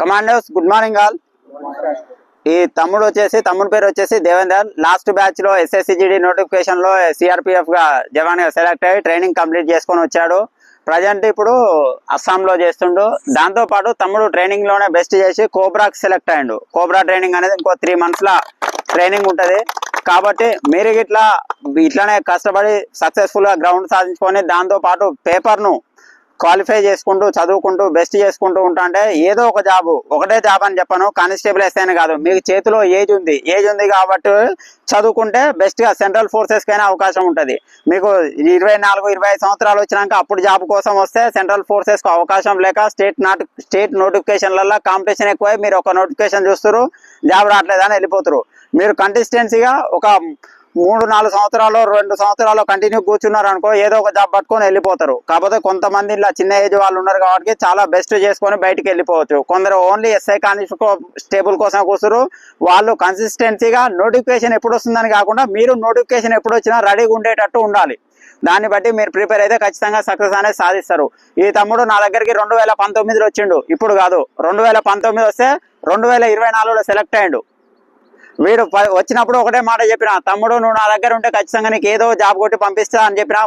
Commanders good morning all. ఈ తమ్ముడు పేరు వచ్చేసి దేవేందర్. లాస్ట్ బ్యాచ్ లో SSCGD నోటిఫికేషన్ లో CRPF గా జవాన్ గా సెలెక్ట్ అయ్యి ట్రైనింగ్ కంప్లీట్ చేసుకొని వచ్చాడు. ప్రజెంట్ ఇప్పుడు అస్సాంలో చేస్తుండు. దాంతో పాటు తమ్ముడు ట్రైనింగ్ లోనే బెస్ట్ చేసి కోబ్రాకి సెలెక్ట్ అయ్యిండు. కోబ్రా ట్రైనింగ్ అనేది ఇంకో 3 months ల ట్రైనింగ్ ఉంటది. కాబట్టి మీరు ఇట్లానే కష్టపడి సక్సెస్ఫుల్ గా గ్రౌండ్ సాధించుకొని దాంతో పాటు పేపర్ ను క్వాలిఫై చేసుకుంటూ చదువుకుంటూ బెస్ట్ చేసుకుంటూ ఉంటా అంటే ఏదో ఒక జాబ్, ఒకటే జాబ్ అని చెప్పను, కానిస్టేబుల్ ఎస్ఐ అని కాదు, మీకు చేతిలో ఏజ్ ఉంది కాబట్టి చదువుకుంటే బెస్ట్ గా సెంట్రల్ ఫోర్సెస్ కైనా అవకాశం ఉంటది. మీకు 24-25 సంవత్సరాలు వచ్చినాక అప్పుడు జాబ్ కోసం వస్తే సెంట్రల్ ఫోర్సెస్ కు అవకాశం లేక స్టేట్ నోటిఫికేషన్లలో కాంపిటీషన్ ఎక్కువై మీరు ఒక నోటిఫికేషన్ చూస్తారు, జాబ్ రావట్లేదని వెళ్ళిపోతారు. మీరు కంటిస్టెన్సీగా ఒక 3-4 సంవత్సరాలు 2 సంవత్సరాలు కంటిన్యూ కూర్చున్నారు అనుకో, ఏదో ఒక జాబ్ పట్టుకొని వెళ్ళిపోతారు. కాకపోతే కొంతమంది ఇలా చిన్న ఏజ్ వాళ్ళు ఉన్నారు కాబట్టి చాలా బెస్ట్ చేసుకొని బయటికి వెళ్ళిపోవచ్చు. కొందరు ఓన్లీ SI కానిస్టేబుల్ కోసం కూర్చురు. వాళ్ళు కన్సిస్టెన్సీగా నోటిఫికేషన్ ఎప్పుడు వస్తుందని కాకుండా మీరు నోటిఫికేషన్ ఎప్పుడు వచ్చినా రెడీగా ఉండేటట్టు ఉండాలి. దాన్ని బట్టి మీరు ప్రిపేర్ అయితే ఖచ్చితంగా సక్సెస్ అనేది సాధిస్తారు. ఈ తమ్ముడు నా దగ్గరికి 2019లో వచ్చిండు, ఇప్పుడు కాదు. 2019 వస్తే 2024లో సెలెక్ట్ అయ్యిండు. వీడు వచ్చినప్పుడు ఒకటే మాట చెప్పిన, తమ్ముడు నువ్వు నా దగ్గర ఉంటే ఖచ్చితంగా నీకు ఏదో జాబ్ కొట్టి పంపిస్తా అని చెప్పిన.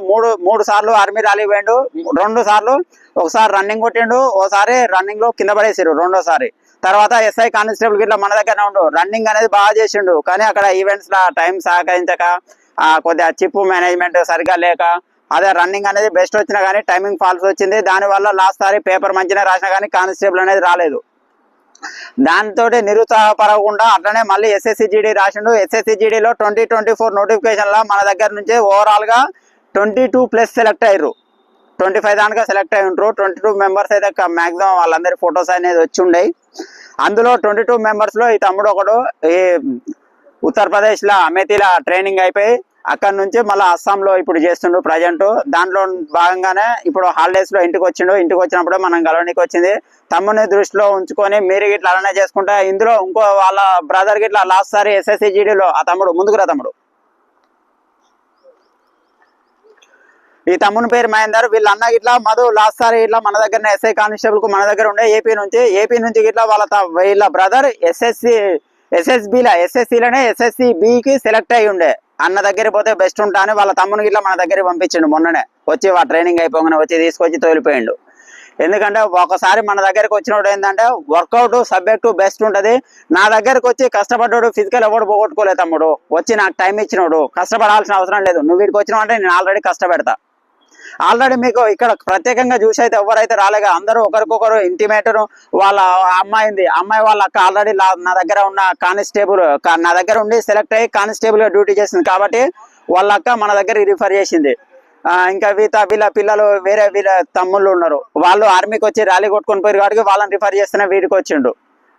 మూడు సార్లు ఆర్మీ ర్యాలీ పోయిండు. 2 సార్లు, ఒకసారి రన్నింగ్ కొట్టిండు, ఒకసారి రన్నింగ్ లో కింద పడేసిరు రెండోసారి. తర్వాత SI కానిస్టేబుల్ గిట్లా మన దగ్గరనే ఉండు. రన్నింగ్ అనేది బాగా చేసిండు, కానీ అక్కడ ఈవెంట్స్ లా టైం సహకరించక కొద్దిగా చిప్ మేనేజ్మెంట్ సరిగా లేక అదే రన్నింగ్ అనేది బెస్ట్ వచ్చినా కానీ టైమింగ్ ఫాల్స్ వచ్చింది. దానివల్ల లాస్ట్ సారి పేపర్ మంచిగా రాసినా కానీ కానిస్టేబుల్ అనేది రాలేదు. దాంతో నిరుత్సాహపడకుండా అట్లనే మళ్ళీ SSCGD రాసిండు. SSCGDలో 2024 నోటిఫికేషన్ లా మన దగ్గర నుంచి ఓవరాల్ గా 22+ సెలెక్ట్ అయ్యారు. 25 దానిగా సెలెక్ట్ అయి ఉంటారు. 22 మెంబర్స్ అయితే మాక్సిమం వాళ్ళందరి ఫొటోస్ అనేది వచ్చి ఉండేవి. అందులో 22 మెంబర్స్ లో ఈ తమ్ముడు ఒకడు ఈ ఉత్తరప్రదేశ్ లో అమేథీలో ట్రైనింగ్ అయిపోయి అక్కడ నుంచి మళ్ళీ అస్సాంలో ఇప్పుడు చేస్తుండు ప్రజెంట్. దాంట్లో భాగంగానే ఇప్పుడు హాలిడేస్ లో ఇంటికి వచ్చిండు. ఇంటికి వచ్చినప్పుడు మనం గెలవడానికి వచ్చింది. తమ్ముని దృష్టిలో ఉంచుకొని మీరు గిట్లా అలానే చేసుకుంటే ఇందులో ఇంకో వాళ్ళ బ్రదర్ గిట్లా లాస్ట్ సారి SSCGDలో ఆ తమ్ముడు ముందుకురా తమ్ముడు. ఈ తమ్ముని పేరు మహేందర్. వీళ్ళ అన్న గిట్లా మధు లాస్ట్ సారి ఇట్లా మన దగ్గర SI కానిస్టేబుల్ కు మన దగ్గర ఉండే ఏపీ నుంచి గిట్లా వీళ్ళ బ్రదర్ SSCలోనే SSCBకి సెలెక్ట్ అయ్యి ఉండే. అన్న దగ్గర పోతే బెస్ట్ ఉంటా అని వాళ్ళ తమ్ముని గిట్లా మన దగ్గర పంపించిండు. మొన్ననే వచ్చి ట్రైనింగ్ అయిపోగానే వచ్చి తీసుకొచ్చి తోలిపోయిండు. ఎందుకంటే ఒకసారి మన దగ్గరకు వచ్చినోడు ఏంటంటే వర్కౌట్ సబ్జెక్టు బెస్ట్ ఉంటది. నా దగ్గరకు వచ్చి కష్టపడ్డాడు, ఫిజికల్ ఎవరు పోగొట్టుకోలేదు తమ్ముడు. వచ్చి నాకు టైం ఇచ్చినోడు, కష్టపడాల్సిన అవసరం లేదు. నువ్వు వీడికి వచ్చినావు అంటే నేను ఆల్రెడీ కష్టపెడతా. ఆల్రెడీ మీకు ఇక్కడ ప్రత్యేకంగా చూసి అయితే ఎవరైతే రాలేగా, అందరూ ఒకరికొకరు ఇంటిమేటర్. వాళ్ళ అమ్మాయి వాళ్ళ అక్క ఆల్రెడీ నా దగ్గర ఉన్న కానిస్టేబుల్ నా దగ్గర ఉండి సెలెక్ట్ అయ్యి కానిస్టేబుల్ గా డ్యూటీ చేసింది కాబట్టి వాళ్ళ అక్క మన దగ్గర రిఫర్ చేసింది. ఇంకా వీళ్ళ పిల్లలు వీళ్ళ తమ్ముళ్ళు ఉన్నారు, వాళ్ళు ఆర్మీకి వచ్చి ర్యాలీ కొట్టుకొని పోయారు కాబట్టి వాళ్ళని రిఫర్ చేస్తేనే వీడికి వచ్చిండు.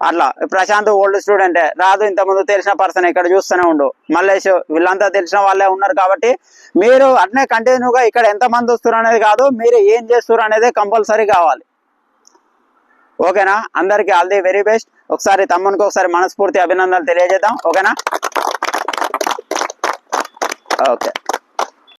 అట్లా ప్రశాంత్ ఓల్డ్ స్టూడెంటే, రాదు ఇంతకుముందు తెలిసిన పర్సన్, ఇక్కడ చూస్తూనే ఉండు. మల్లేష్ వీళ్ళంతా తెలిసిన వాళ్ళే ఉన్నారు కాబట్టి మీరు అట్నే కంటిన్యూగా ఇక్కడ ఎంతమంది వస్తారు అనేది కాదు, మీరు ఏం చేస్తారు అనేది కంపల్సరీ కావాలి. ఓకేనా? అందరికీ ఆల్ ది వెరీ బెస్ట్. ఒకసారి తమ్మునికి ఒకసారి మనస్ఫూర్తి అభినందనలు తెలియజేద్దాం. ఓకేనా? ఓకే.